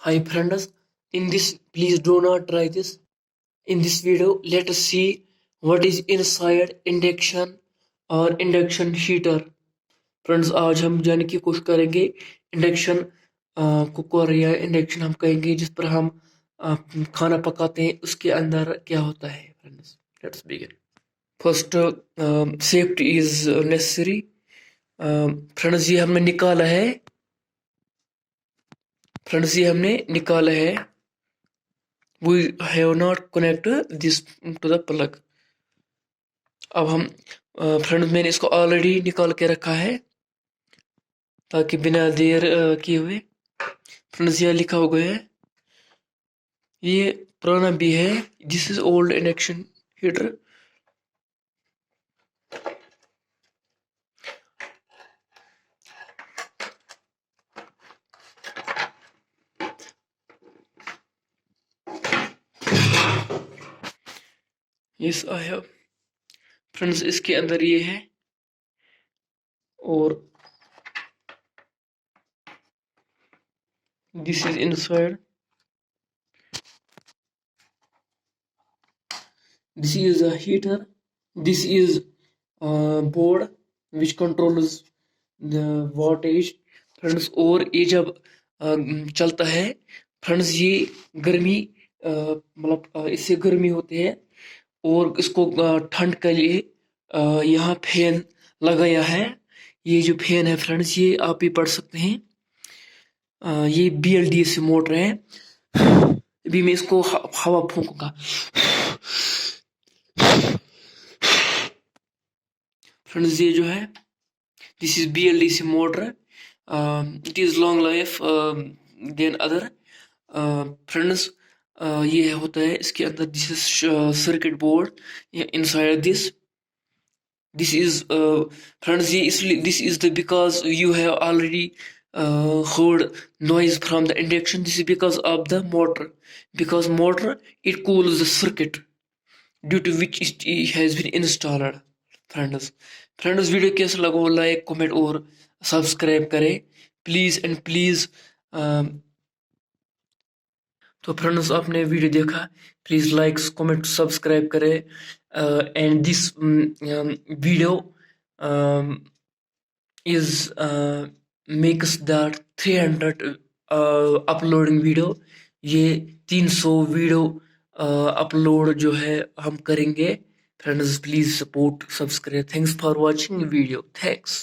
Hi friends, in this please do not try this. In this video, let us see what is inside induction or induction heater. Friends आज हम जानने की कोशिश करेंगे induction cooker या induction हम कहेंगे जिस पर हम खाना पकाते हैं उसके अंदर क्या होता है friends. Let's begin. First safety is necessary. Friends ये हमने निकाला है. फ्रेंड्स ये हमने निकाला है. We have not connected this to the plug. अब हम फ्रेंड्स मैंने इसको ऑलरेडी निकाल के रखा है ताकि बिना देर किए हुए. फ्रेंड्स यहाँ लिखा हुआ है ये पुराना भी है. This is old induction heater. Yes I have. Friends इसके अंदर ये है और this is inside. This is a heater. This is board which controls the voltage. Friends और ये जब चलता है फ्रेंड्स ये गर्मी मतलब इससे गर्मी होती है और इसको ठंड के लिए यहाँ फैन लगाया है. ये जो फैन है फ्रेंड्स ये आप भी पढ़ सकते हैं. ये BLDC मोटर है. अभी मैं इसको हवा फूंकूंगा. फ्रेंड्स ये जो है this is BLDC motor. It is long life then other. Friends ये होता है इसके अंदर. This is circuit board inside this. This is friends ये इसलिए this is the because you have already heard noise from the induction. This is because of the motor. Because motor it cools the circuit due to which it has been installed. Friends video कैसा लगा like comment और subscribe करें please and please. तो friends आपने video देखा. Please like comment subscribe करें. And this video is makes that 300 uploading video. ये 300 video upload जो है हम करेंगे. Friends please support subscribe. Thanks for watching video. Thanks.